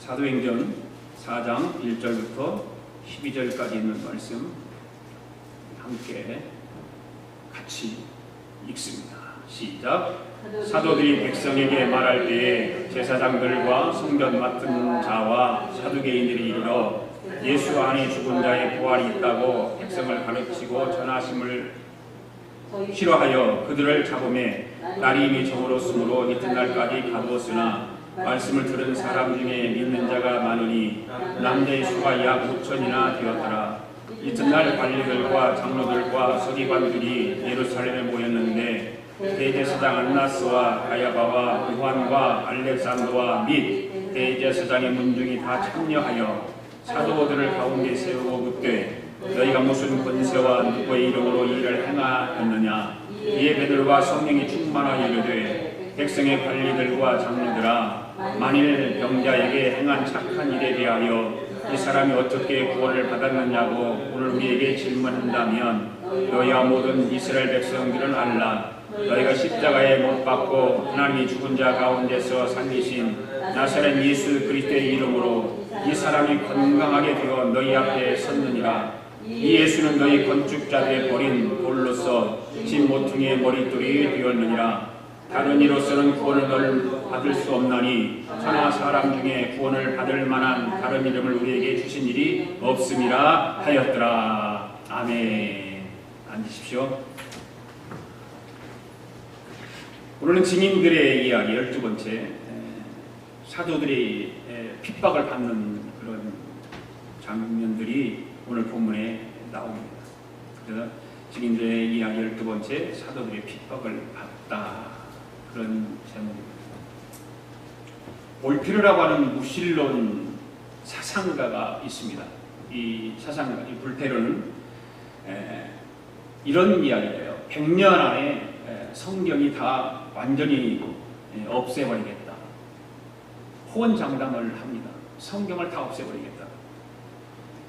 사도행전 4장 1절부터 12절까지 있는 말씀 함께 같이 읽습니다. 시작. 사도들이 백성에게 말할 때에 제사장들과 성전 맡은 자와 사두개인들이 이르러 예수 안에 죽은 자의 부활이 있다고 백성을 가르치고 전하심을 싫어하여 그들을 잡음에 날이 이미 저물었으므로 이튿날까지 가두었으나 말씀을 들은 사람 중에 믿는 자가 많으니 남자의 수가 약 5천이나 되었더라. 이튿날 관리들과 장로들과 서기관들이 예루살렘에 모였는데 대제사장 안나스와 가야바와 요한과 알렉산더와 및 대제사장의 문중이 다 참여하여 사도들을 가운데 세우고 묻되 너희가 무슨 권세와 누구의 이름으로 이 일을 행하였느냐. 이에 베드로가 성령이 충만하여 이르되 백성의 관리들과 장로들아, 만일 병자에게 행한 착한 일에 대하여 이 사람이 어떻게 구원을 받았느냐고 오늘 우리에게 질문한다면 너희와 모든 이스라엘 백성들은 알라. 너희가 십자가에 못 박고 하나님이 죽은 자 가운데서 살리신 나사렛 예수 그리스도의 이름으로 이 사람이 건강하게 되어 너희 앞에 섰느니라. 이 예수는 너희 건축자들의 버린 돌로서 진 모퉁이의 머릿돌이 되었느니라. 다른 이로서는 구원을 받을 수 없나니 천하 사람 중에 구원을 받을 만한 다른 이름을 우리에게 주신 일이 없음이라 하였더라. 아멘. 앉으십시오. 오늘은 증인들의 이야기 12번째, 사도들이 핍박을 받는 그런 장면들이 오늘 본문에 나옵니다. 그래서 증인들의 이야기 12번째, 사도들이 핍박을 받다, 그런 제목입니다. 볼피르라고 하는 무신론 사상가가 있습니다. 이 사상가, 이 볼피르는 이런 이야기예요. 100년 안에 성경이 다 완전히 없애버리겠다. 호언장담을 합니다. 성경을 다 없애버리겠다.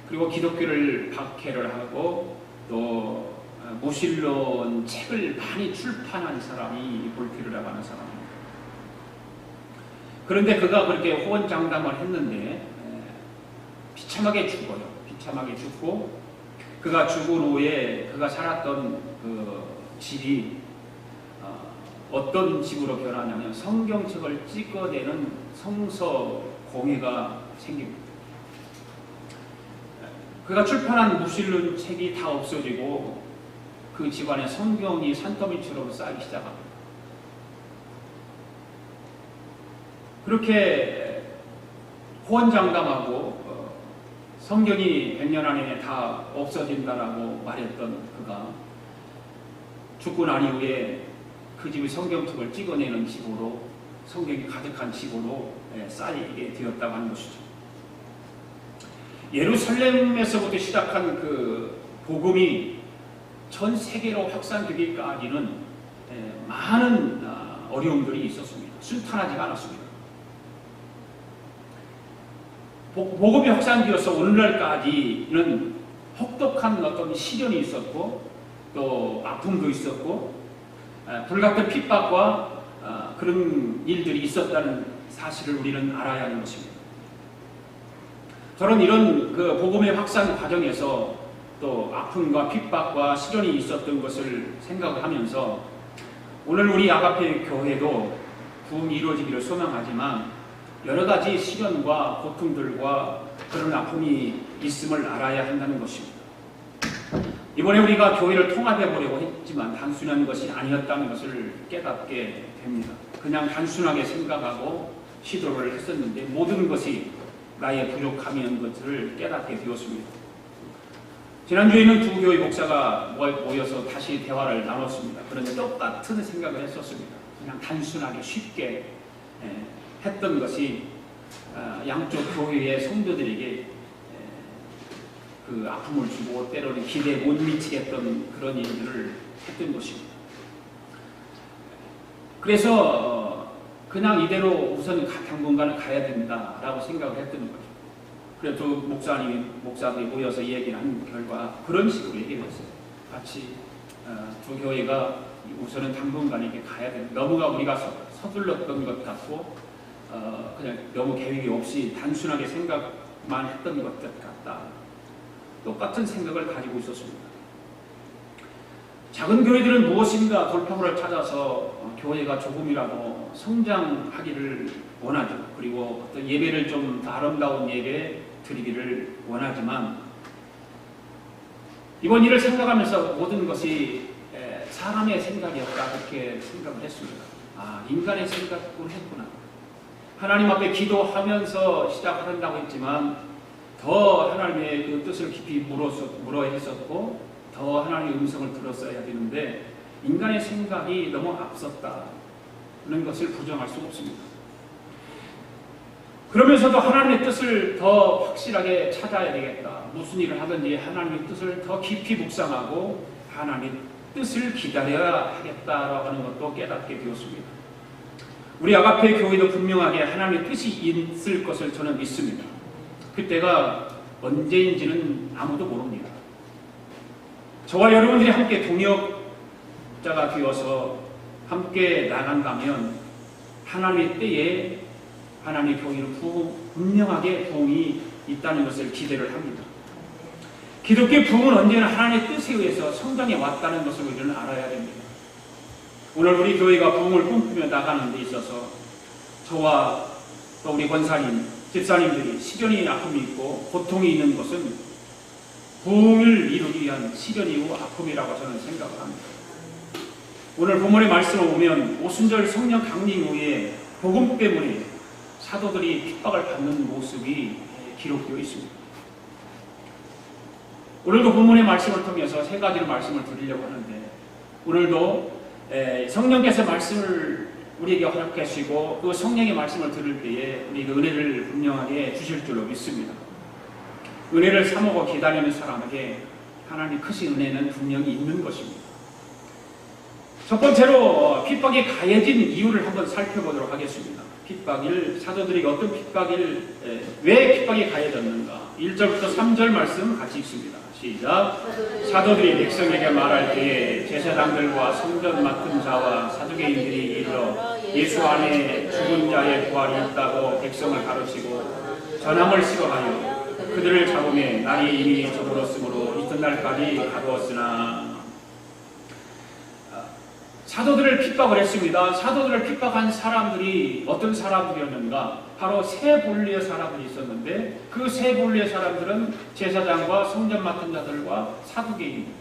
그리고 기독교를 박해를 하고 또 무신론 책을 많이 출판한 사람이 볼피르라고 하는 사람입니다. 그런데 그가 그렇게 호언장담을 했는데 비참하게 죽어요. 비참하게 죽고 그가 죽은 후에 그가 살았던 그 집이 어떤 집으로 변하냐면 성경책을 찍어내는 성서 공회가 생깁니다. 그가 출판한 무신론 책이 다 없어지고 그 집안에 성경이 산더미처럼 쌓이기 시작합니다. 그렇게 호언장담하고 성경이 100년 안에 다 없어진다라고 말했던 그가 죽고 난 이후에 그 집이 성경책을 찍어내는 집으로, 성경이 가득한 집으로 쌓이게 되었다고 하는 것이죠. 예루살렘에서부터 시작한 그 복음이 전 세계로 확산되기까지는 많은 어려움들이 있었습니다. 순탄하지가 않았습니다. 복음이 확산되어서 오늘날까지는 혹독한 어떤 시련이 있었고 또 아픔도 있었고 불같은 핍박과 그런 일들이 있었다는 사실을 우리는 알아야 하는 것입니다. 저는 이런 그 복음의 확산 과정에서 또 아픔과 핍박과 시련이 있었던 것을 생각을 하면서 오늘 우리 아가페 교회도 부흥이 이루어지기를 소망하지만 여러 가지 시련과 고통들과 그런 아픔이 있음을 알아야 한다는 것입니다. 이번에 우리가 교회를 통합해 보려고 했지만 단순한 것이 아니었다는 것을 깨닫게 됩니다. 그냥 단순하게 생각하고 시도를 했었는데 모든 것이 나의 부족함이었는 것을 깨닫게 되었습니다. 지난주에는 두 교회 목사가 모여서 다시 대화를 나눴습니다. 그런데 똑같은 생각을 했었습니다. 그냥 단순하게 쉽게 했던 것이 양쪽 교회의 성도들에게 그 아픔을 주고 때로는 기대에 못 미치게 했던 그런 일들을 했던 것입니다. 그래서 그냥 이대로 우선 당분간은 가야 된다라고 생각을 했던 거죠. 그래서 두 목사들이 모여서 얘기를 한 결과 그런 식으로 얘기를 했어요. 같이 두 교회가 우선은 당분간 이렇게 가야 된다. 너무가 우리가 서둘렀던 것 같고 그냥 너무 계획이 없이 단순하게 생각만 했던 것 같다. 똑같은 생각을 가지고 있었습니다. 작은 교회들은 무엇인가 돌파구를 찾아서 교회가 조금이라도 성장하기를 원하죠. 그리고 어떤 예배를 좀 더 아름다운 예배 드리기를 원하지만 이번 일을 생각하면서 모든 것이 사람의 생각이었다 그렇게 생각을 했습니다. 인간의 생각으로 했구나. 하나님 앞에 기도하면서 시작한다고 했지만 더 하나님의 그 뜻을 깊이 물어야 했었고 더 하나님의 음성을 들었어야 되는데 인간의 생각이 너무 앞섰다는 것을 부정할 수 없습니다. 그러면서도 하나님의 뜻을 더 확실하게 찾아야 되겠다. 무슨 일을 하든지 하나님의 뜻을 더 깊이 묵상하고 하나님의 뜻을 기다려야 하겠다라고 하는 것도 깨닫게 되었습니다. 우리 아가페 교회도 분명하게 하나님의 뜻이 있을 것을 저는 믿습니다. 그때가 언제인지는 아무도 모릅니다. 저와 여러분들이 함께 동역자가 되어서 함께 나간다면 하나님의 때에 하나님의 교회는 분명하게 부흥이 있다는 것을 기대를 합니다. 기독교의 부흥은 언제나 하나님의 뜻에 의해서 성장해 왔다는 것을 우리는 알아야 됩니다. 오늘 우리 교회가 부흥을 꿈꾸며 나가는 데 있어서 저와 또 우리 권사님, 집사님들이 시련이 아픔이 있고 고통이 있는 것은 부흥을 이루기 위한 시련이고 아픔이라고 저는 생각을 합니다. 오늘 본문의 말씀을 보면 오순절 성령 강림 후에 복음 때문에 사도들이 핍박을 받는 모습이 기록되어 있습니다. 오늘도 본문의 말씀을 통해서 세 가지의 말씀을 드리려고 하는데 오늘도 성령께서 말씀을 우리에게 허락하시고 그 성령의 말씀을 들을 때에 우리가 은혜를 분명하게 주실 줄로 믿습니다. 은혜를 사모고 기다리는 사람에게 하나님의 크신 은혜는 분명히 있는 것입니다. 첫 번째로 핍박이 가해진 이유를 한번 살펴보도록 하겠습니다. 사도들에게 어떤 왜 핍박이 가해졌는가? 1절부터 3절 말씀 같이 읽습니다. 시작. 사도들이 백성에게 말할 때에 제사장들과 성전 맡은 자와 사두개인들이 이르러 예수 안에 죽은 자의 부활이 있다고 백성을 가르치고 전함을 시거하여 그들을 잡음에 날이 이미 저물었으므로 이튿날까지 가두었으나 사도들을 핍박을 했습니다. 사도들을 핍박한 사람들이 어떤 사람들이었는가? 바로 세 본류의 사람들이 있었는데 그 세 본류의 사람들은 제사장과 성전 맡은 자들과 사두개인입니다.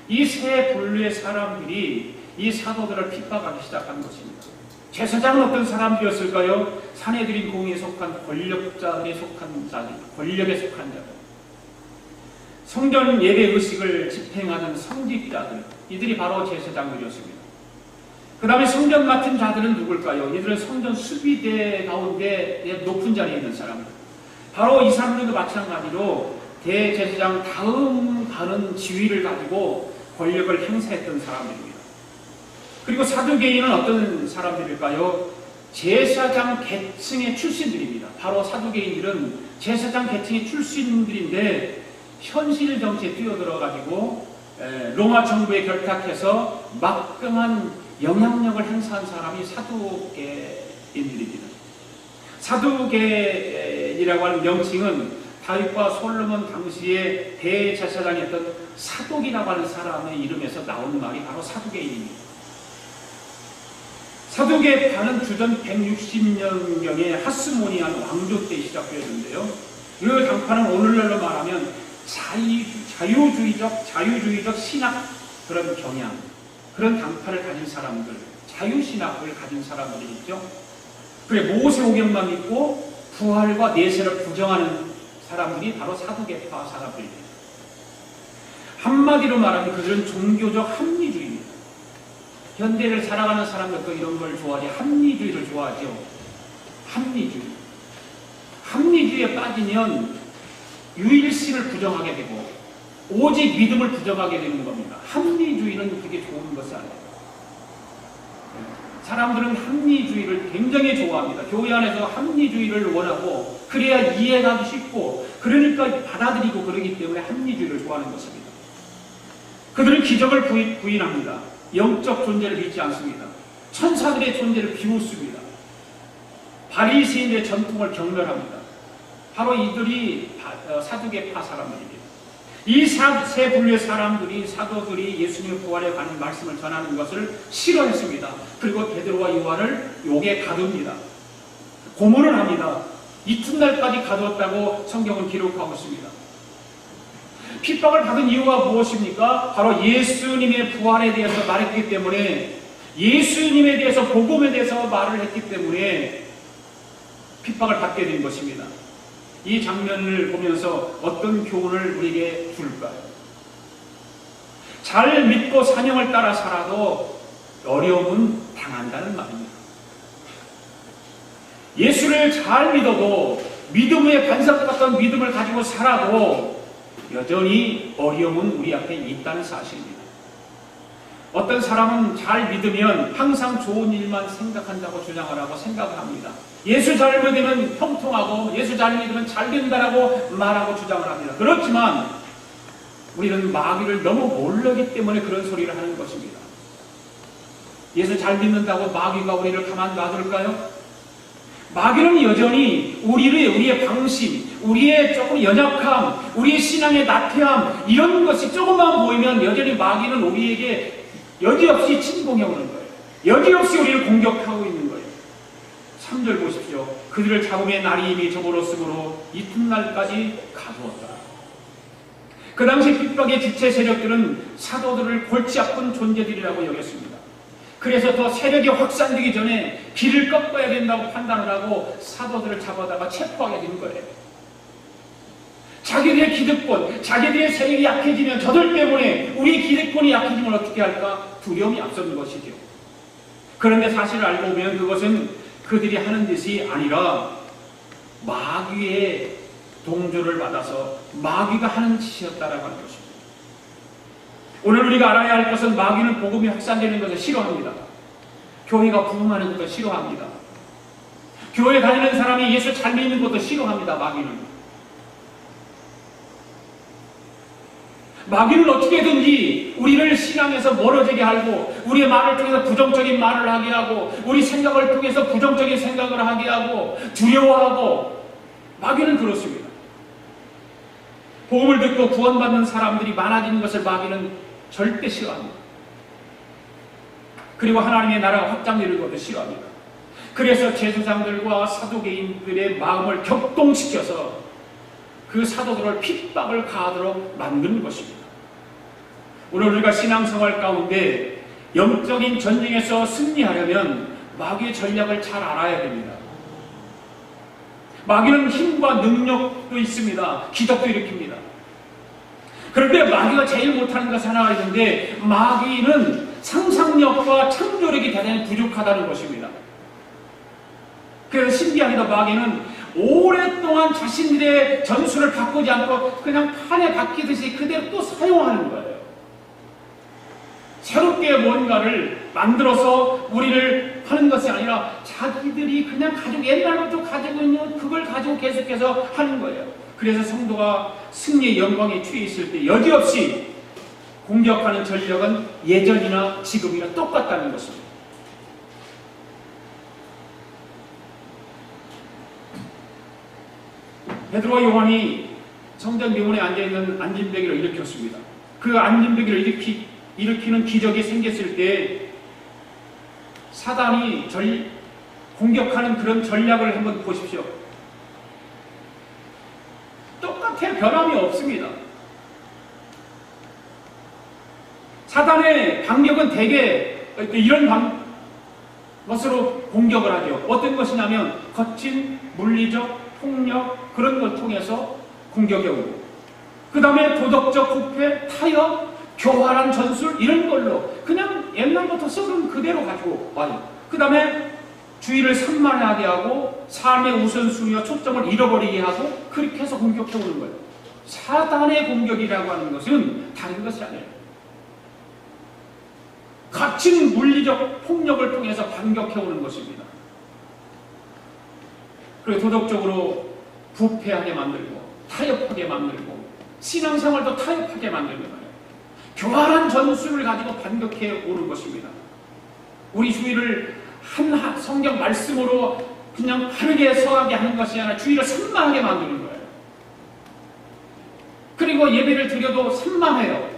이 세 본류의 사람들이 이 사도들을 핍박하기 시작한 것입니다. 제사장은 어떤 사람들이었을까요? 사내들인 공에 속한 권력자들에 속한 자들, 권력에 속한 자들. 성전 예배 의식을 집행하는 성직자들, 이들이 바로 제사장들이었습니다. 그 다음에 성전 맡은 자들은 누굴까요? 이들은 성전 수비대 가운데 높은 자리에 있는 사람들. 바로 이 사람들도 마찬가지로 대제사장 다음 가는 지위를 가지고 권력을 행사했던 사람들입니다. 그리고 사두개인은 어떤 사람들일까요? 제사장 계층의 출신들입니다. 바로 사두개인들은 제사장 계층의 출신들인데 현실 정치에 뛰어들어가지고 로마 정부에 결탁해서 막강한 영향력을 행사한 사람이 사두개인들입니다. 사두개인이라고 하는 명칭은 다윗과 솔로몬 당시에 대제사장이었던 사독이라고 하는 사람의 이름에서 나오는 말이 바로 사두개인입니다. 사두개파는 주전 160년경에 하스모니안 왕조 때 시작되었는데요. 이 당파는 오늘날로 말하면 자유주의적 신학 그런 경향, 그런 당파를 가진 사람들, 자유신학을 가진 사람들이 있죠. 그래 모세오경만 믿고 부활과 내세를 부정하는 사람들이 바로 사두개파 사람들입니다. 한마디로 말하면 그들은 종교적 합리주의입니다. 현대를 살아가는 사람들도 이런 걸 좋아하지 합리주의를 좋아하죠. 합리주의에 빠지면 유일신을 부정하게 되고 오직 믿음을 부정하게 되는 겁니다. 합리주의는 그게 좋은 것이 아니에요. 사람들은 합리주의를 굉장히 좋아합니다. 교회 안에서 합리주의를 원하고 그래야 이해하기 쉽고 그러니까 받아들이고 그러기 때문에 합리주의를 좋아하는 것입니다. 그들은 기적을 부인합니다. 영적 존재를 믿지 않습니다. 천사들의 존재를 비웃습니다. 바리새인의 전통을 경멸합니다. 바로 이들이 사두개파 사람들입니다. 이 세 분류의 사람들이, 사도들이 예수님의 부활에 관한 말씀을 전하는 것을 싫어했습니다. 그리고 베드로와 요한을 욕에 가둡니다. 고문을 합니다. 이튿날까지 가두었다고 성경은 기록하고 있습니다. 핍박을 받은 이유가 무엇입니까? 바로 예수님의 부활에 대해서 말했기 때문에, 예수님에 대해서, 복음에 대해서 말을 했기 때문에 핍박을 받게 된 것입니다. 이 장면을 보면서 어떤 교훈을 우리에게 줄까요? 잘 믿고 사명을 따라 살아도 어려움은 당한다는 말입니다. 예수를 잘 믿어도, 믿음의 반석 같은 믿음을 가지고 살아도 여전히 어려움은 우리 앞에 있다는 사실입니다. 어떤 사람은 잘 믿으면 항상 좋은 일만 생각한다고 주장을 하고 생각을 합니다. 예수 잘 믿으면 통통하고, 예수 잘 믿으면 잘 된다라고 말하고 주장을 합니다. 그렇지만 우리는 마귀를 너무 모르기 때문에 그런 소리를 하는 것입니다. 예수 잘 믿는다고 마귀가 우리를 가만 놔둘까요? 마귀는 여전히 우리의 방심, 우리의 조금 연약함, 우리의 신앙의 나태함, 이런 것이 조금만 보이면 여전히 마귀는 우리에게 여지없이 침공해 오는 거예요. 여지없이 우리를 공격하고 있는 거예요. 3절 보십시오. 그들을 잡음의 날이 이미 저물었으므로 이튿날까지 가두었다. 그 당시 핍박의 지체 세력들은 사도들을 골치 아픈 존재들이라고 여겼습니다. 그래서 더 세력이 확산되기 전에 길을 꺾어야 된다고 판단을 하고 사도들을 잡아다가 체포하게 된 거예요. 자기들의 기득권, 자기들의 세력이 약해지면 저들 때문에 우리 기득권이 약해지면 어떻게 할까? 두려움이 앞서는 것이죠. 그런데 사실을 알고 보면 그것은 그들이 하는 짓이 아니라 마귀의 동조를 받아서 마귀가 하는 짓이었다라고 하는 것입니다. 오늘 우리가 알아야 할 것은 마귀는 복음이 확산되는 것을 싫어합니다. 교회가 부흥하는 것도 싫어합니다. 교회 다니는 사람이 예수 잘 믿는 것도 싫어합니다. 마귀는 어떻게든지 우리를 신앙에서 멀어지게 하고, 우리의 말을 통해서 부정적인 말을 하게 하고, 우리 생각을 통해서 부정적인 생각을 하게 하고, 두려워하고, 마귀는 그렇습니다. 복음을 듣고 구원받는 사람들이 많아지는 것을 마귀는 절대 싫어합니다. 그리고 하나님의 나라가 확장되는 것도 싫어합니다. 그래서 제사장들과 사두개인들의 마음을 격동시켜서 그 사도들을 핍박을 가하도록 만드는 것입니다. 오늘 우리가 신앙생활 가운데 영적인 전쟁에서 승리하려면 마귀의 전략을 잘 알아야 됩니다. 마귀는 힘과 능력도 있습니다. 기적도 일으킵니다. 그런데 마귀가 제일 못하는 것이 하나가 있는데, 마귀는 상상력과 창조력이 대단히 부족하다는 것입니다. 그래서 신기하게도 마귀는 오랫동안 자신들의 전술을 바꾸지 않고 그냥 판에 박히듯이 그대로 또 사용하는 거예요. 새롭게 뭔가를 만들어서 우리를 하는 것이 아니라 자기들이 그냥 옛날부터 가지고 있는 그걸 가지고 계속해서 하는 거예요. 그래서 성도가 승리의 영광에 취해 있을 때 여지없이 공격하는 전력은 예전이나 지금이나 똑같다는 것입니다. 베드로와 요한이 성전병원에 앉아있는 안진뱅이를 일으켰습니다. 그 안진뱅이를 일으키는 기적이 생겼을 때 사단이 공격하는 그런 전략을 한번 보십시오. 똑같아요. 변함이 없습니다. 사단의 반격은 대개 이런 것으로 공격을 하죠. 어떤 것이냐면 거친 물리적 폭력, 그런 걸 통해서 공격해 오고, 그 다음에 도덕적 부패, 타협, 교활한 전술, 이런 걸로 그냥 옛날부터 썩은 그대로 가지고 와요. 그 다음에 주의를 산만하게 하고 삶의 우선순위와 초점을 잃어버리게 하고, 그렇게 해서 공격해 오는 거예요. 사단의 공격이라고 하는 것은 다른 것이 아니에요. 거친 물리적 폭력을 통해서 반격해 오는 것입니다. 그리고 도덕적으로 부패하게 만들고, 타협하게 만들고, 신앙생활도 타협하게 만들고 말이에요. 교활한 전술을 가지고 반격해 오는 것입니다. 우리 주의를 한 성경 말씀으로 그냥 바르게 서하게 하는 것이 아니라 주의를 산만하게 만드는 거예요. 그리고 예배를 드려도 산만해요.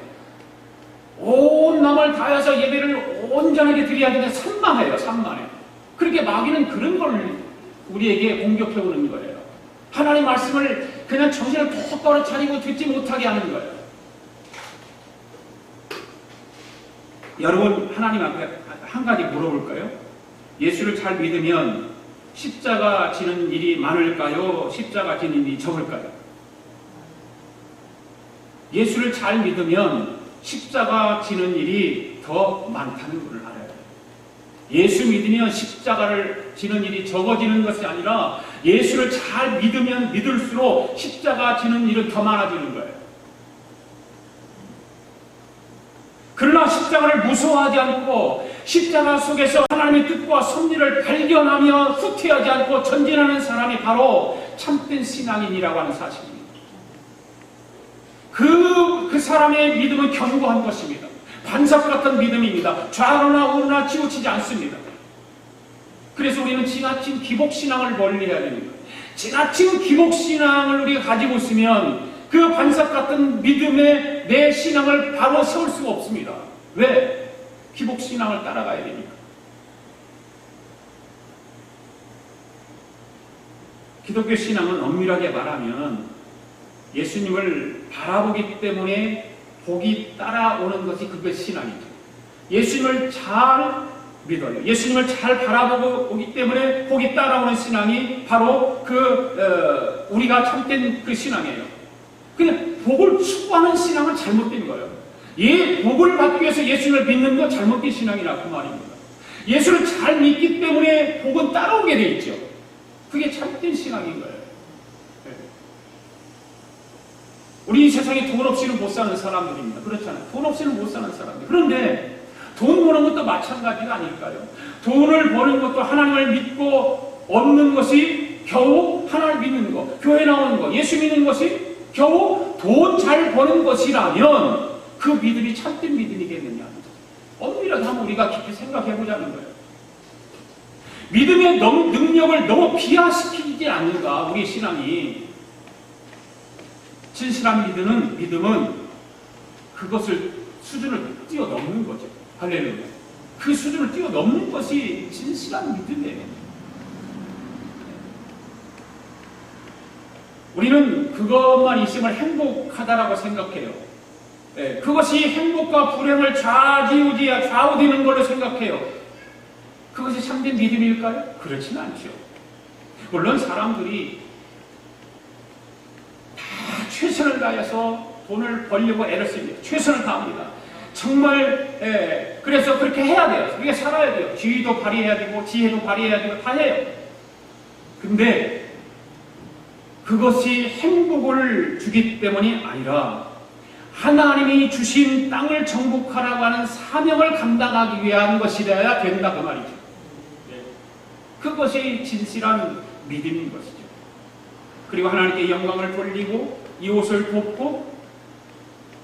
온 마음을 다해서 예배를 온전하게 드려야 되는데 산만해요. 산만해요. 그렇게 마귀는 그런 걸 우리에게 공격해 오는 거예요. 하나님 말씀을 그냥 정신을 똑바로 차리고 듣지 못하게 하는 거예요. 여러분, 하나님 앞에 한 가지 물어볼까요? 예수를 잘 믿으면 십자가 지는 일이 많을까요? 십자가 지는 일이 적을까요? 예수를 잘 믿으면 십자가 지는 일이 더 많다는 걸 알아야 돼요. 예수 믿으면 십자가를 지는 일이 적어지는 것이 아니라 예수를 잘 믿으면 믿을수록 십자가 지는 일은 더 많아지는 거예요. 그러나 십자가를 무서워하지 않고 십자가 속에서 하나님의 뜻과 섭리를 발견하며 후퇴하지 않고 전진하는 사람이 바로 참된 신앙인이라고 하는 사실입니다. 그 사람의 믿음은 견고한 것입니다. 반석 같은 믿음입니다. 좌로나 우로나 치우치지 않습니다. 그래서 우리는 지나친 기복신앙을 멀리해야 되는 거예요. 지나친 기복신앙을 우리가 가지고 있으면 그 반석 같은 믿음의 내 신앙을 바로 세울 수가 없습니다. 왜? 기복신앙을 따라가야 되니까. 기독교 신앙은 엄밀하게 말하면 예수님을 바라보기 때문에 복이 따라오는 것이 그것이 신앙이죠. 예수님을 잘 믿어요. 예수님을 잘 바라보고 오기 때문에 복이 따라오는 신앙이 바로 우리가 참된 그 신앙이에요. 그냥 복을 추구하는 신앙은 잘못된 거예요. 복을 받기 위해서 예수를 믿는 건 잘못된 신앙이라 그 말입니다. 예수를 잘 믿기 때문에 복은 따라오게 돼 있죠. 그게 참된 신앙인 거예요. 우리 이 세상에 돈 없이는 못 사는 사람들입니다. 그렇잖아요. 돈 없이는 못 사는 사람들. 그런데 돈 버는 것도 마찬가지가 아닐까요? 돈을 버는 것도 하나님을 믿고 얻는 것이 겨우 하나님을 믿는 것, 교회 나오는 것, 예수 믿는 것이 겨우 돈 잘 버는 것이라면 그 믿음이 참된 믿음이겠느냐. 엄밀하게 한번 우리가 깊이 생각해 보자는 거예요. 믿음의 능력을 너무 비하시키지 않는가, 우리 신앙이. 진실한 믿음은 그것을 수준을 뛰어넘는 거죠. 할렐루야. 그 수준을 뛰어넘는 것이 진실한 믿음이에요. 우리는 그것만 있으면 행복하다라고 생각해요. 그것이 행복과 불행을 좌우되는 걸로 생각해요. 그것이 참된 믿음일까요? 그렇지는 않죠. 물론 사람들이 다 최선을 다해서 돈을 벌려고 애를 씁니다. 최선을 다합니다. 정말 그래서 그렇게 해야 돼요. 그게 살아야 돼요. 지위도 발휘해야 되고 지혜도 발휘해야 되고 다 해요. 근데 그것이 행복을 주기 때문이 아니라 하나님이 주신 땅을 정복하라고 하는 사명을 감당하기 위한 것이라야 된다 그 말이죠. 그것이 진실한 믿음인 것이죠. 그리고 하나님께 영광을 돌리고 이 옷을 벗고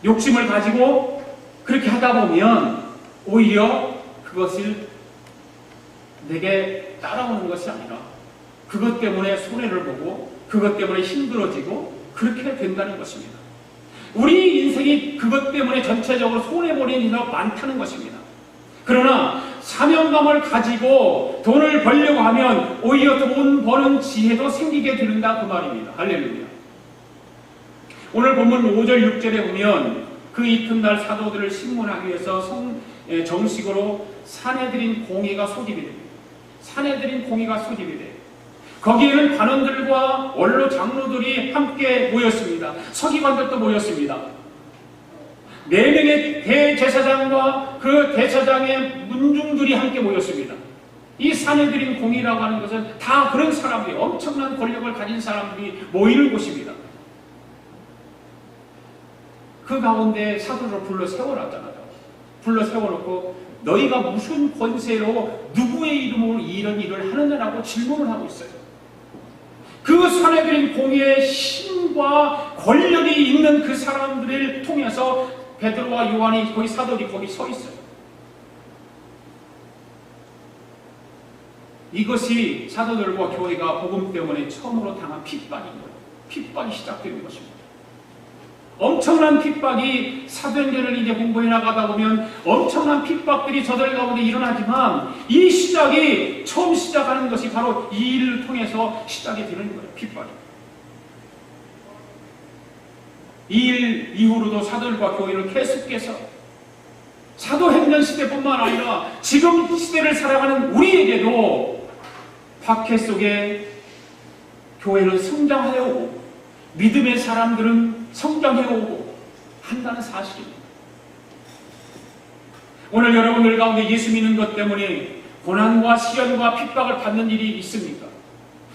욕심을 가지고 그렇게 하다 보면 오히려 그것을 내게 따라오는 것이 아니라 그것 때문에 손해를 보고 그것 때문에 힘들어지고 그렇게 된다는 것입니다. 우리 인생이 그것 때문에 전체적으로 손해보는 일이 많다는 것입니다. 그러나 사명감을 가지고 돈을 벌려고 하면 오히려 돈 버는 지혜도 생기게 되는다 그 말입니다. 할렐루야. 오늘 본문 5절 6절에 보면 그 이튿날 사도들을 신문하기 위해서 정식으로 사내들인 공의가 소집이 됩니다. 사내들인 공의가 소집이 돼요. 거기에는 관원들과 원로 장로들이 함께 모였습니다. 서기관들도 모였습니다. 4명의 대제사장과 그 대제사장의 문중들이 함께 모였습니다. 이 사내들인 공의라고 하는 것은 다 그런 사람들이, 엄청난 권력을 가진 사람들이 모이는 곳입니다. 그 가운데 사도를 불러 세워놨잖아요. 불러 세워놓고 너희가 무슨 권세로 누구의 이름으로 이런 일을 하느냐라고 질문을 하고 있어요. 그 사내들인 공의의 힘과 권력이 있는 그 사람들을 통해서 베드로와 요한이 거기 사도들이 거기 서 있어요. 이것이 사도들과 교회가 복음 때문에 처음으로 당한 핍박인 거예요. 핍박이 시작되는 것입니다. 엄청난 핍박이 사도행전을 이제 공부해 나가다 보면 엄청난 핍박들이 저들 가운데 일어나지만 이 시작이 처음 시작하는 것이 바로 이 일을 통해서 시작이 되는 거예요. 핍박이. 이 일 이후로도 사도들과 교회는 계속해서 사도행전 시대뿐만 아니라 지금 시대를 살아가는 우리에게도 박해 속에 교회는 성장하여 오고 믿음의 사람들은 성장해 오고 한다는 사실입니다. 오늘 여러분들 가운데 예수 믿는 것 때문에 고난과 시련과 핍박을 받는 일이 있습니까?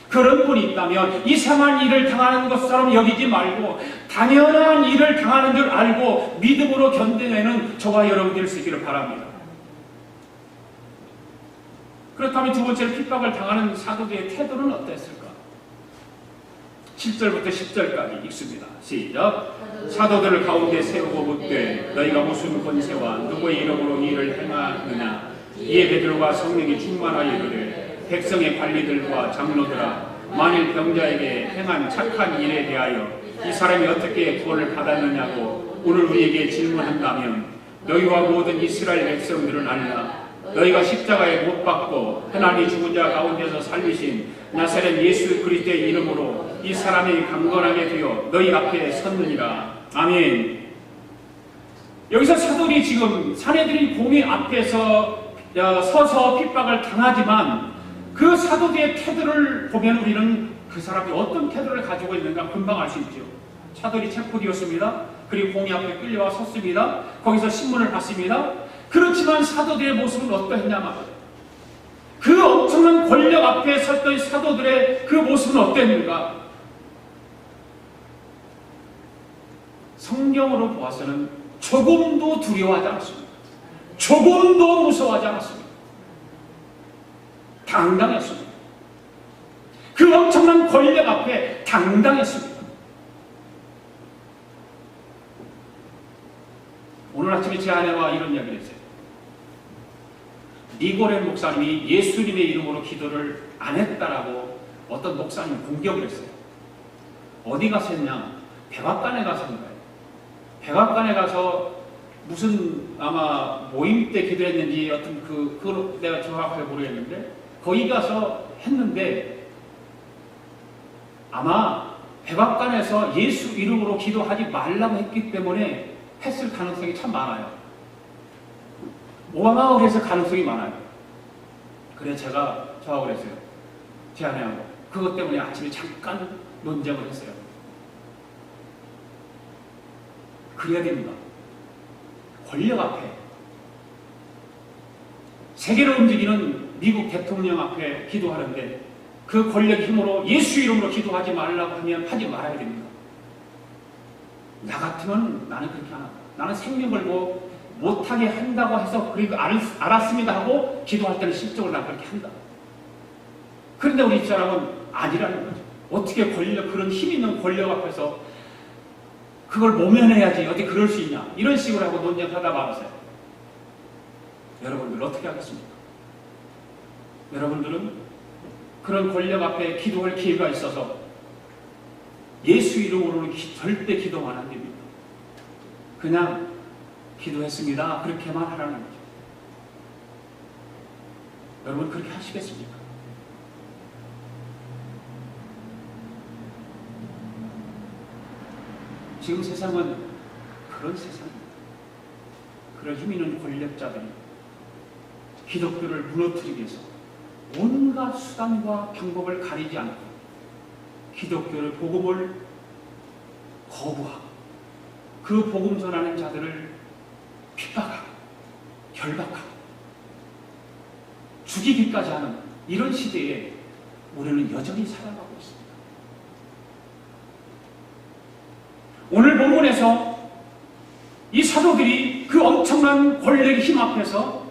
그런 분이 있다면 이상한 일을 당하는 것처럼 여기지 말고 당연한 일을 당하는 줄 알고 믿음으로 견뎌내는 저와 여러분 될 수 있기를 바랍니다. 그렇다면 두 번째로 핍박을 당하는 사도들의 태도는 어땠을까? 7절부터 10절까지 읽습니다. 시작. 사도들을 가운데 세우고 묻되 너희가 무슨 권세와 누구의 이름으로 이 일을 행하느냐? 이에 베드로가 성령이 충만하여 이르되 백성의 관리들과 장로들아, 만일 병자에게 행한 착한 일에 대하여 이 사람이 어떻게 구원을 받았느냐고 오늘 우리에게 질문한다면 너희와 모든 이스라엘 백성들은 알라. 너희가 십자가에 못 박고 하나님이 죽은 자 가운데서 살리신 나사렛 예수 그리스도의 이름으로 이 사람이 강건하게 되어 너희 앞에 섰느니라. 아멘. 여기서 사도들이 지금 사내들인 공의 앞에서 서서 핍박을 당하지만 그 사도들의 태도를 보면 우리는 그 사람이 어떤 태도를 가지고 있는가 금방 알 수 있죠. 사도들이 체포되었습니다. 그리고 공의 앞에 끌려와 섰습니다. 거기서 신문을 받습니다. 그렇지만 사도들의 모습은 어떠했냐면 그 엄청난 권력 앞에 섰던 사도들의 그 모습은 어땠는가? 성경으로 보아서는 조금도 두려워하지 않았습니다. 조금도 무서워하지 않았습니다. 당당했습니다. 그 엄청난 권력 앞에 당당했습니다. 오늘 아침에 제 아내와 이런 이야기를 했어요. 니고레 목사님이 예수님의 이름으로 기도를 안 했다라고 어떤 목사님이 공격을 했어요. 어디 가서 했냐? 백악관에 가서 한 거예요. 백악관에 가서 무슨 아마 모임 때 기도했는지 어떤 그걸 내가 정확하게 모르겠는데 거기 가서 했는데 아마 백악관에서 예수 이름으로 기도하지 말라고 했기 때문에 했을 가능성이 참 많아요. 오마마을에서 가능성이 많아요. 그래서 제가 저하고 그랬어요. 제 아내하고. 그것 때문에 아침에 잠깐 논쟁을 했어요. 그래야 됩니다. 권력 앞에 세계를 움직이는 미국 대통령 앞에 기도하는데 그 권력 힘으로 예수 이름으로 기도하지 말라고 하면 하지 말아야 됩니다. 나 같으면 나는 그렇게 안 한다. 나는 생명 걸고 못하게 한다고 해서 그리고 알았습니다 하고 기도할 때는 실적으로 나 그렇게 한다. 그런데 우리 사람은 아니라는 거죠. 어떻게 권력, 그런 힘 있는 권력 앞에서 그걸 모면해야지 어디 그럴 수 있냐 이런 식으로 하고 논쟁하다 말았어요. 여러분들 어떻게 하겠습니까? 여러분들은 그런 권력 앞에 기도할 기회가 있어서 예수 이름으로는 절대 기도만 안 됩니다. 그냥 기도했습니다. 그렇게만 하라는 거죠. 여러분 그렇게 하시겠습니까? 지금 세상은 그런 세상입니다. 그런 힘 있는 권력자들이 기독교를 무너뜨리기 위해서 온갖 수단과 방법을 가리지 않고 기독교를 복음을 거부하고 그 복음 전하는 자들을 핍박하고 결박하고 죽이기까지 하는 이런 시대에 우리는 여전히 살아가고 있습니다. 오늘 본문에서 이 사도들이 그 엄청난 권력의 힘 앞에서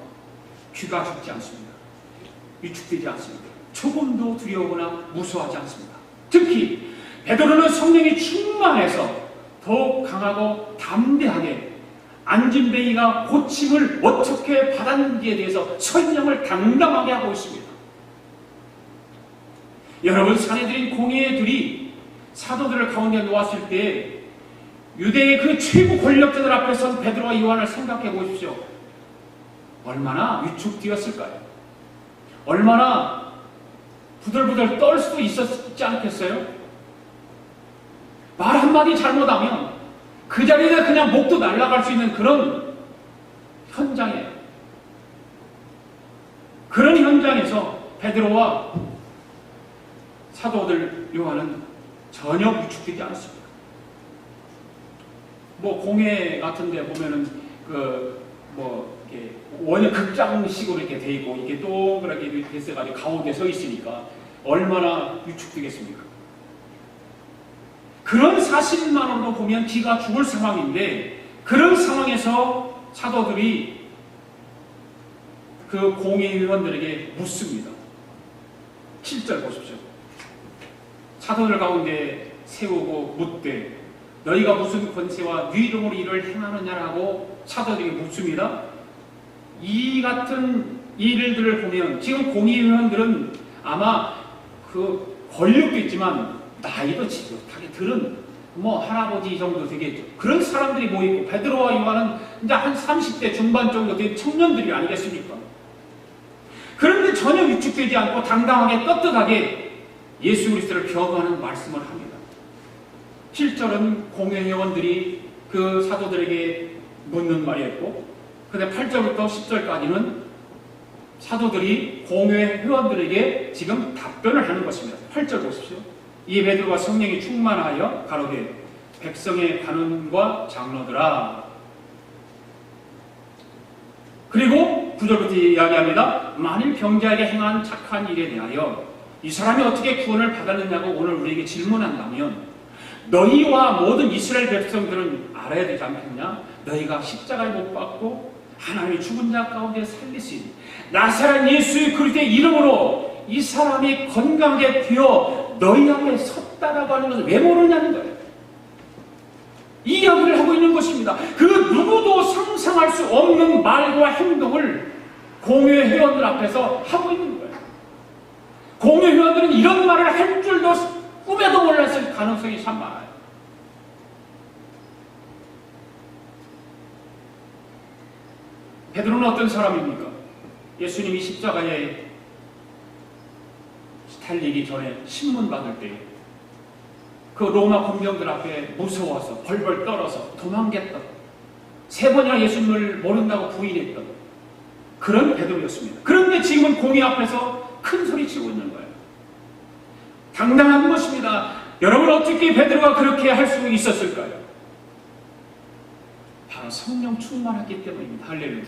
귀가 죽지 않습니다. 위축되지 않습니다. 조금도 두려워하거나 무서워하지 않습니다. 특히 베드로는 성령이 충만해서 더욱 강하고 담대하게 안진뱅이가 고침을 어떻게 받았는지에 대해서 설명을 당당하게 하고 있습니다. 여러분, 사내들인 공회들이 사도들을 가운데 놓았을 때 유대의 그 최고 권력자들 앞에 선 베드로와 요한을 생각해 보십시오. 얼마나 위축되었을까요? 얼마나 부들부들 떨 수도 있었지 않겠어요? 말 한마디 잘못하면 그 자리에 그냥 목도 날아갈 수 있는 그런 현장에, 그런 현장에서 베드로와 사도들 요한은 전혀 위축되지 않았습니다. 뭐 공회 같은 데 보면은 이렇게 원형 극장식으로 이렇게 돼 있고 이게 동그랗게 됐어가지고 가운데 서 있으니까 얼마나 위축되겠습니까? 그런 사실만으로도 보면 기가 죽을 상황인데, 그런 상황에서 사도들이 그 공회의원들에게 묻습니다. 7절 보십시오. 사도들 가운데 세우고 묻되 너희가 무슨 권세와 네 이름으로 이를 행하느냐라고 사도들에게 묻습니다. 이 같은 일들을 보면 지금 공의위원들은 아마 그 권력도 있지만 나이도 지긋하게 들은 할아버지 정도 되겠죠. 그런 사람들이 모이고 베드로와 요한은 이제 한 30대 중반 정도 된 청년들이 아니겠습니까? 그런데 전혀 위축되지 않고 당당하게 떳떳하게 예수 그리스도를 벼거하는 말씀을 합니다. 7절은 공회의원들이 그 사도들에게 묻는 말이었고, 근데 8절부터 10절까지는 사도들이 공회의원들에게 지금 답변을 하는 것입니다. 8절 보십시오. 이 베드로가 성령이 충만하여 가로되 백성의 관원과 장로들아. 그리고 9절부터 이야기합니다. 만일 병자에게 행한 착한 일에 대하여 이 사람이 어떻게 구원을 받았느냐고 오늘 우리에게 질문한다면 너희와 모든 이스라엘 백성들은 알아야 되지 않겠냐? 너희가 십자가에 못 박고 하나님이 죽은 자 가운데 살리신 나사렛 예수 그리스도의 이름으로 이 사람이 건강하게 되어 너희 앞에 섰다라고 하는 것을 왜 모르냐는 거예요. 이 이야기를 하고 있는 것입니다. 그 누구도 상상할 수 없는 말과 행동을 공회회원들 앞에서 하고 있는 거예요. 공회회원들은 이런 말을 할 줄도 꿈에도 몰랐을 가능성이 참 많아요. 베드로는 어떤 사람입니까? 예수님이 십자가에 달리기 전에 신문 받을 때 그 로마 군병들 앞에 무서워서 벌벌 떨어서 도망갔던, 3번이나 예수님을 모른다고 부인했던 그런 베드로였습니다. 그런데 지금은 공의 앞에서 큰 소리 치고 있는 거예요. 당당한 것입니다. 여러분, 어떻게 베드로가 그렇게 할 수 있었을까요? 바로 성령 충만했기 때문입니다. 할렐루야.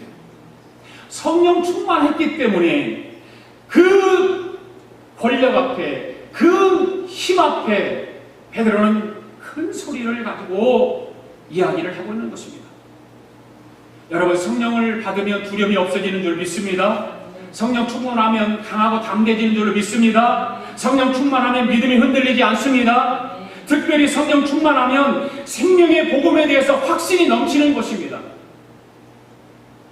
성령 충만했기 때문에 그 권력 앞에, 그 힘 앞에 베드로는 큰 소리를 가지고 이야기를 하고 있는 것입니다. 여러분, 성령을 받으면 두려움이 없어지는 줄 믿습니다. 성령 충만하면 강하고 담대해지는 줄 믿습니다. 성령 충만하면 믿음이 흔들리지 않습니다. 특별히 성령 충만하면 생명의 복음에 대해서 확신이 넘치는 것입니다.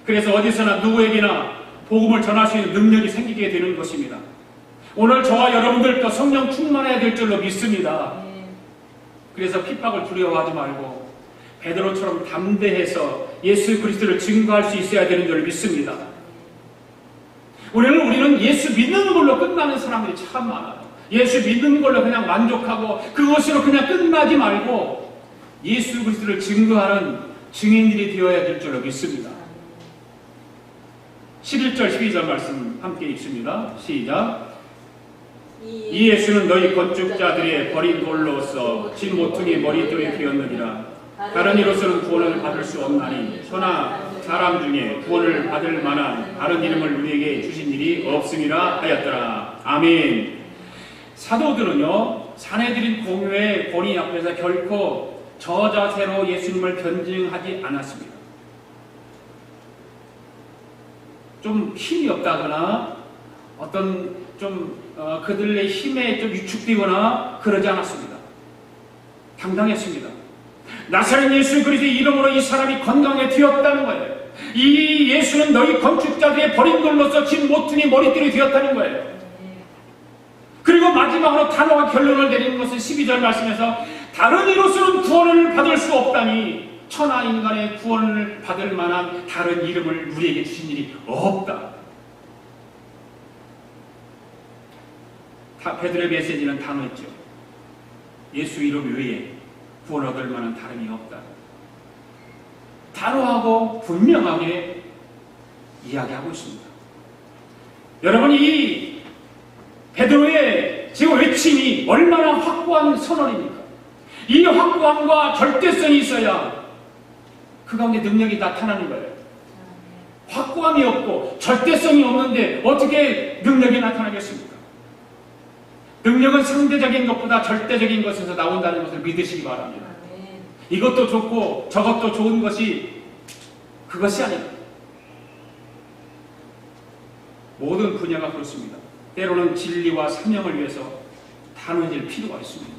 그래서 어디서나 누구에게나 복음을 전할 수 있는 능력이 생기게 되는 것입니다. 오늘 저와 여러분들도 성령 충만해야 될 줄로 믿습니다. 그래서 핍박을 두려워하지 말고 베드로처럼 담대해서 예수 그리스도를 증거할 수 있어야 되는 줄 믿습니다. 우리는 예수 믿는 걸로 끝나는 사람들이 참 많아요. 예수 믿는 걸로 그냥 만족하고 그것으로 그냥 끝나지 말고 예수 그리스도를 증거하는 증인들이 되어야 될 줄로 믿습니다. 11절 12절 말씀 함께 읽습니다. 시작. 이 예수는 너희 건축자들의 버린 돌로서 진 모퉁이 머리돌이 되었느니라. 다른 이로서는 구원을 받을 수 없나니 그러나 사람 중에 구원을 받을 만한 다른 이름을 우리에게 주신 일이 없음이라 하였더라. 아멘. 사도들은요, 사내들인 공회의 권위 앞에서 결코 저 자세로 예수님을 변증하지 않았습니다. 좀 힘이 없다거나 어떤 그들의 힘에 좀 위축되거나 그러지 않았습니다. 당당했습니다. 나사렛 예수 그리스도의 이름으로 이 사람이 건강해 되었다는 거예요. 이 예수는 너희 건축자들의 버린 돌로서 진 모퉁이 머리띠이 되었다는 거예요. 그리고 마지막 마지막으로 단호한 결론을 내리는 것은 12절 말씀에서 다른 이로서는 구원을 받을 수 없다니 천하 인간의 구원을 받을 만한 다른 이름을 우리에게 주신 일이 없다. 베드로의 메시지는 단호했죠. 예수 이름 외에 구원 얻을 만한 다름이 없다. 단호하고 분명하게 이야기하고 있습니다. 여러분, 이 베드로의 지금 외침이 얼마나 확고한 선언입니까? 이 확고함과 절대성이 있어야 그 가운데 능력이 나타나는 거예요. 확고함이 없고 절대성이 없는데 어떻게 능력이 나타나겠습니까? 능력은 상대적인 것보다 절대적인 것에서 나온다는 것을 믿으시기 바랍니다. 이것도 좋고 저것도 좋은 것이 그것이 아니다. 모든 분야가 그렇습니다. 때로는 진리와 사명을 위해서 단호해질 필요가 있습니다.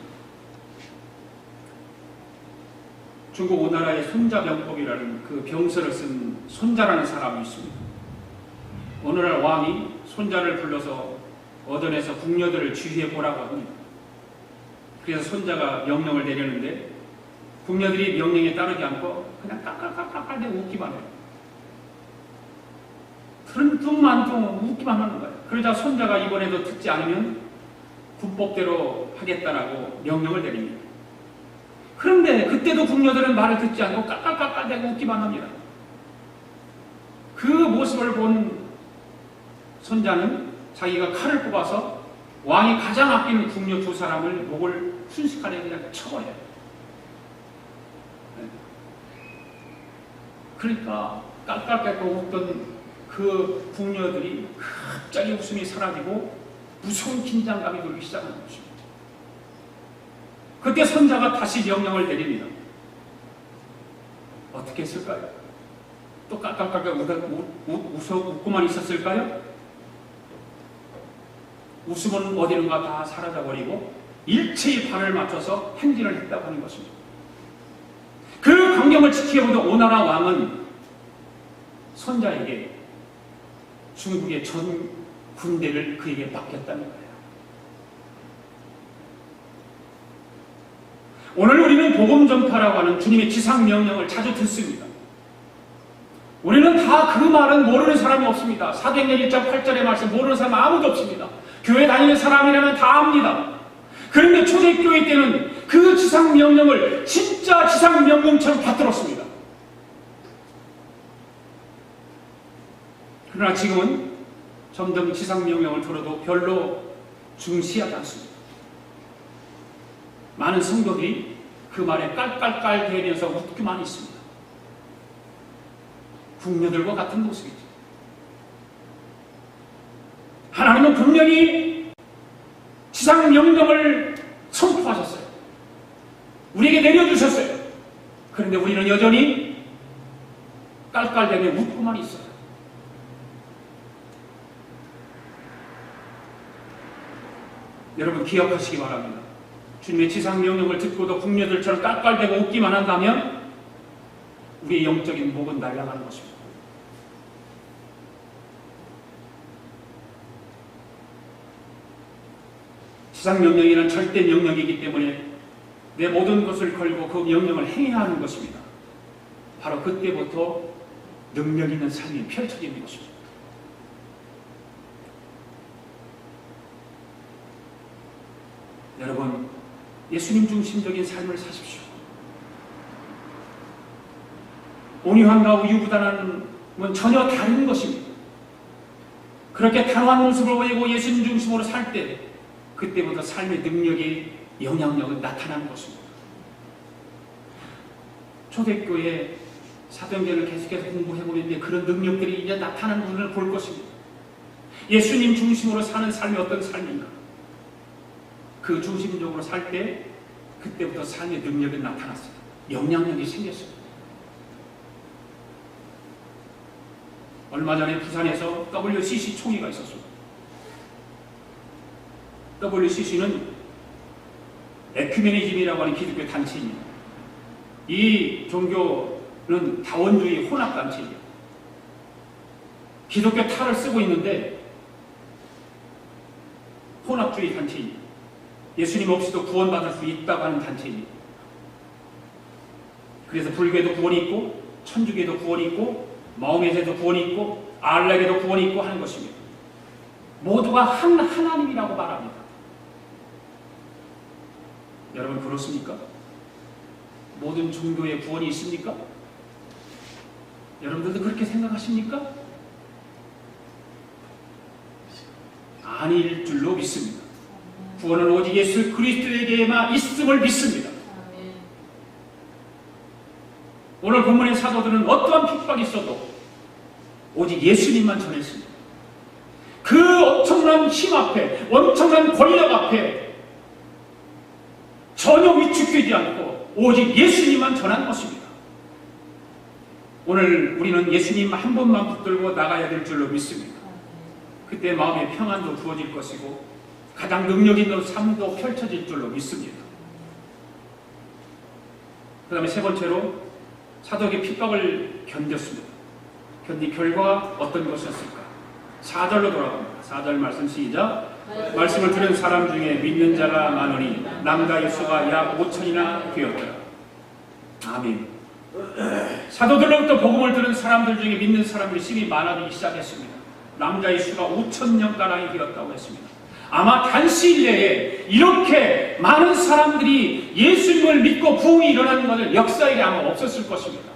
중국 오나라의 손자병법이라는 그 병서를 쓴 손자라는 사람이 있습니다. 어느 날 왕이 손자를 불러서 얻어내서 궁녀들을 주의해 보라고 합니다. 그래서 손자가 명령을 내렸는데 궁녀들이 명령에 따르지 않고 그냥 깔깔깔깔대고 웃기만 해요. 퉁만퉁 웃기만 하는 거예요. 그러자 손자가 이번에도 듣지 않으면 군법대로 하겠다라고 명령을 내립니다. 그런데 그때도 궁녀들은 말을 듣지 않고 깔깔깔깔대고 웃기만 합니다. 그 모습을 본 손자는 자기가 칼을 뽑아서 왕이 가장 아끼는 궁녀 두 사람을 목을 순식간에 그냥 쳐버려요. 그러니까 깔깔깔깔 웃던 그 궁녀들이 갑자기 웃음이 사라지고 무서운 긴장감이 돌기 시작하는 것입니다. 그때 손자가 다시 명령을 내립니다. 어떻게 했을까요? 또 깔깔깔깔 웃고만 있었을까요? 웃음은 어디론가 다 사라져버리고 일체의 발을 맞춰서 행진을 했다고 하는 것입니다. 그 광경을 지켜보던 오나라 왕은 손자에게 중국의 전 군대를 그에게 맡겼다는 거예요. 오늘 우리는 복음 전파라고 하는 주님의 지상 명령을 자주 듣습니다. 우리는 다 그 말은 모르는 사람이 없습니다. 사도행전 1장 8절의 말씀 모르는 사람 아무도 없습니다. 교회 다니는 사람이라면 다 압니다. 그런데 초대교회 때는 그 지상 명령을 진짜 지상 명령처럼 받들었습니다. 그러나 지금은 점점 지상 명령을 들어도 별로 중시하지 않습니다. 많은 성도들이 그 말에 깔깔깔 대면서 웃기만 있습니다. 궁녀들과 같은 모습이죠. 하나님은 분명히 지상 명령을 선포하셨어요. 우리에게 내려주셨어요. 그런데 우리는 여전히 깔깔대며 웃고만 있어요. 여러분 기억하시기 바랍니다. 주님의 지상 명령을 듣고도 궁녀들처럼 깔깔대고 웃기만 한다면 우리의 영적인 목은 날아가는 것입니다. 지상 명령이란 절대 명령이기 때문에 내 모든 것을 걸고 그 명령을 행해야 하는 것입니다. 바로 그때부터 능력 있는 삶이 펼쳐지는 것입니다. 여러분, 예수님 중심적인 삶을 사십시오. 온유함과 우유부단함은 전혀 다른 것입니다. 그렇게 단호한 모습을 보이고 예수님 중심으로 살 때 그때부터 삶의 능력이 영향력은 나타나는 것입니다. 초대교회 사도행전을 계속해서 공부해보는데 그런 능력들이 이제 나타나는 부분을 볼 것입니다. 예수님 중심으로 사는 삶이 어떤 삶인가? 그 중심적으로 살 때 그때부터 삶의 능력이 나타났어요. 영향력이 생겼어요. 얼마 전에 부산에서 WCC 총회가 있었습니다. WCC는 에큐메니즘이라고 하는 기독교 단체입니다. 이 종교는 다원주의 혼합단체예요. 기독교 탈을 쓰고 있는데 혼합주의 단체입니다. 예수님 없이도 구원받을 수 있다고 하는 단체입니다. 그래서 불교에도 구원이 있고 천주교에도 구원이 있고 마오메에도 구원이 있고 알락에도 구원이 있고 하는 것입니다. 모두가 한 하나님이라고 말합니다. 여러분 그렇습니까? 모든 종교에 구원이 있습니까? 여러분들도 그렇게 생각하십니까? 아닐 줄로 믿습니다. 구원은 오직 예수 그리스도에게만 있음을 믿습니다. 오늘 본문의 사도들은 어떠한 핍박이 있어도 오직 예수님만 전했습니다. 그 엄청난 힘 앞에, 엄청난 권력 앞에 전혀 위축되지 않고 오직 예수님만 전한 것입니다. 오늘 우리는 예수님 한 분만 붙들고 나가야 될 줄로 믿습니다. 그때 마음의 평안도 부어질 것이고 가장 능력 있는 삶도 펼쳐질 줄로 믿습니다. 그 다음에 세 번째로 사도에게 핍박을 견뎠습니다. 견딘 결과가 어떤 것이었을까? 4절로 돌아갑니다. 4절 말씀 시작. 말씀을 들은 사람 중에 믿는 자가 많으니 남자의 수가 약 5천이나 되었더라. 아멘. 사도들로부터 복음을 들은 사람들 중에 믿는 사람들이 심히 많아지기 시작했습니다. 남자의 수가 5천명가량이 되었다고 했습니다. 아마 단시일 내에 이렇게 많은 사람들이 예수님을 믿고 부흥이 일어나는 것을 역사에 아마 없었을 것입니다.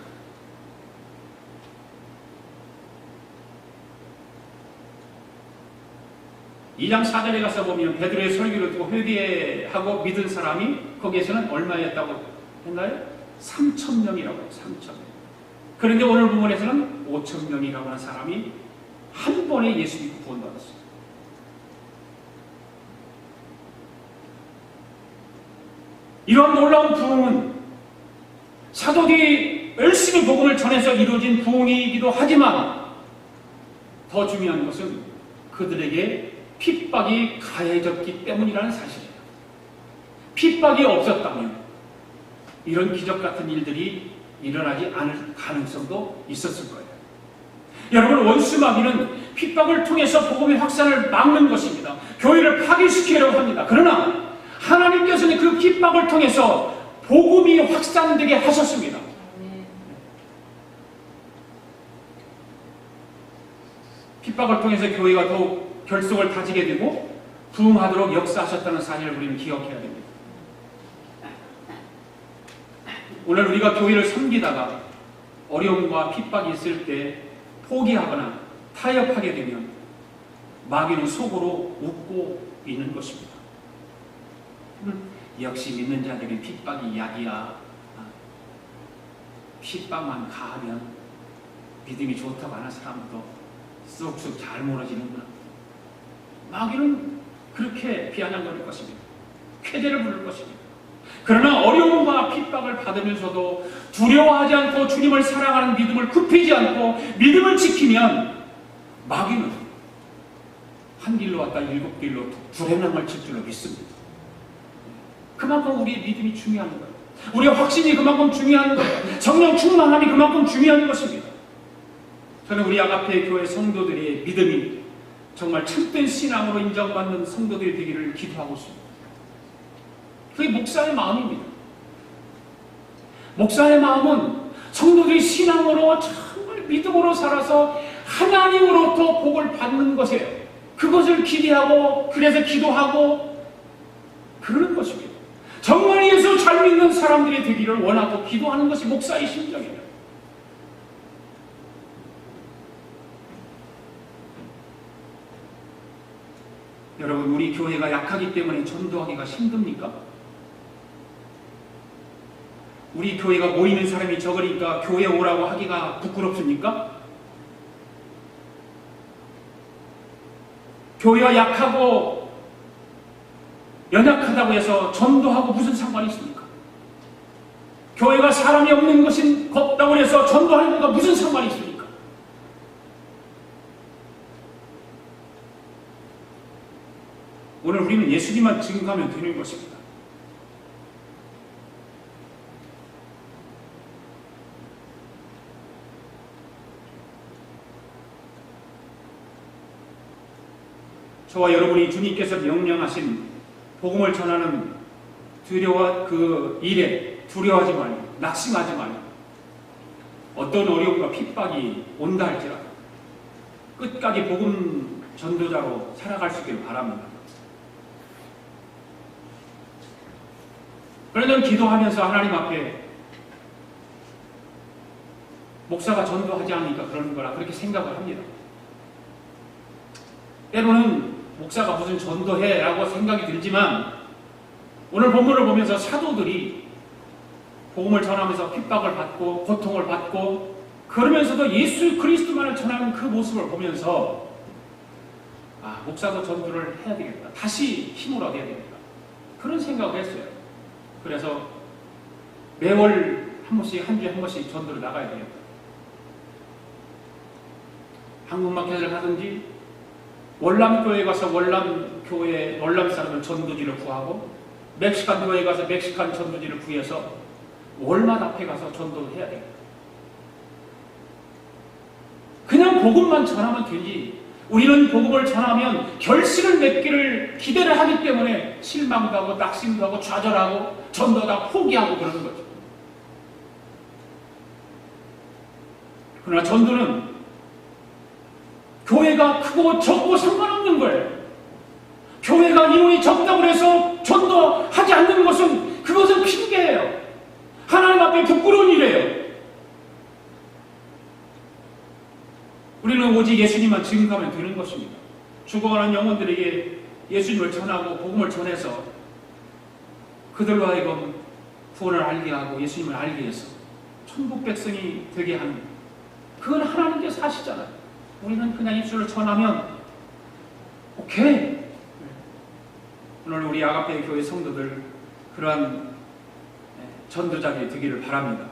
이 장 4절에 가서 보면 베드로의 설교를 듣고 회개하고 믿은 사람이 거기에서는 얼마였다고 했나요? 3,000명이라고 해요. 3,000명. 그런데 오늘 본문에서는 5,000명이라고 하는 사람이 한 번에 예수 믿고 구원받았어요. 이런 놀라운 부흥은 사도들이 열심히 복음을 전해서 이루어진 부흥이기도 하지만 더 중요한 것은 그들에게 핍박이 가해졌기 때문이라는 사실이에요. 핍박이 없었다면 이런 기적 같은 일들이 일어나지 않을 가능성도 있었을 거예요. 여러분, 원수마귀는 핍박을 통해서 복음의 확산을 막는 것입니다. 교회를 파괴시키려고 합니다. 그러나 하나님께서는 그 핍박을 통해서 복음이 확산되게 하셨습니다. 핍박을 통해서 교회가 더욱 결속을 다지게 되고 부흥하도록 역사하셨다는 사실을 우리는 기억해야 됩니다. 오늘 우리가 교회를 섬기다가 어려움과 핍박이 있을 때 포기하거나 타협하게 되면 마귀는 속으로 웃고 있는 것입니다. 역시 믿는 자들이 핍박이 약이야. 핍박만 가하면 믿음이 좋다고 하는 사람도 쑥쑥 잘 무너지는구나. 마귀는 그렇게 비아냥거릴 것입니다. 쾌재를 부를 것입니다. 그러나 어려움과 핍박을 받으면서도 두려워하지 않고 주님을 사랑하는 믿음을 굽히지 않고 믿음을 지키면 마귀는 한 길로 왔다 일곱 길로 두레랑을 칠 줄로 믿습니다. 그만큼 우리의 믿음이 중요한 거예요. 우리의 확신이 그만큼 중요한 거예요. 성령 충만함이 그만큼 중요한 것입니다. 저는 우리 아가페 교회 성도들의 믿음이 정말 참된 신앙으로 인정받는 성도들이 되기를 기도하고 있습니다. 그게 목사의 마음입니다. 목사의 마음은 성도들이 신앙으로 정말 믿음으로 살아서 하나님으로부터 복을 받는 것이에요. 그것을 기대하고 그래서 기도하고 그러는 것입니다. 정말 예수 잘 믿는 사람들이 되기를 원하고 기도하는 것이 목사의 심정이에요. 여러분, 우리 교회가 약하기 때문에 전도하기가 힘듭니까? 우리 교회가 모이는 사람이 적으니까 교회 오라고 하기가 부끄럽습니까? 교회가 약하고 연약하다고 해서 전도하고 무슨 상관이 있습니까? 교회가 사람이 없는 것이 없다고 해서 전도하는 것과 무슨 상관이 있습니까? 오늘 우리는 예수님만 증거하면 되는 것입니다. 저와 여러분이 주님께서 명령하신 복음을 전하는 그 일에 두려워하지 말고 낙심하지 말고 어떤 어려움과 핍박이 온다 할지라도 끝까지 복음 전도자로 살아갈 수 있기를 바랍니다. 그러면 기도하면서 하나님 앞에 목사가 전도하지 않으니까 그러는 거라 그렇게 생각을 합니다. 때로는 목사가 무슨 전도해 라고 생각이 들지만 오늘 본문을 보면서 사도들이 복음을 전하면서 핍박을 받고 고통을 받고 그러면서도 예수 그리스도만을 전하는 그 모습을 보면서 목사도 전도를 해야 되겠다. 다시 힘을 얻어야 되겠다. 그런 생각을 했어요. 그래서 매월 한 번씩 한 주에 한 번씩 전도를 나가야 되겠다. 한국마켓을 하든지 월남교회 가서 월남교회 월남 사람을 전도지를 구하고 멕시칸 교회에 가서 멕시칸 전도지를 구해서 월마다 앞에 가서 전도를 해야 돼요. 그냥 복음만 전하면 되지. 우리는 복음을 전하면 결실을 맺기를 기대를 하기 때문에 실망도 하고 낙심도 하고 좌절하고 전도다 포기하고 그러는 거죠. 그러나 전도는 교회가 크고 적고 상관없는 거예요. 교회가 인원이 적다고 해서 전도하지 않는 그것은 핑계예요. 하나님 앞에 부끄러운 일이에요. 우리는 오직 예수님만 증거하면 되는 것입니다. 죽어가는 영혼들에게 예수님을 전하고 복음을 전해서 그들로 하여금 구원을 알게 하고 예수님을 알게 해서 천국 백성이 되게 하는 그건 하나님께서 하시잖아요. 우리는 그냥 예수를 전하면 오케이. 오늘 우리 아가페 교회 성도들 그러한 전도자들이 되기를 바랍니다.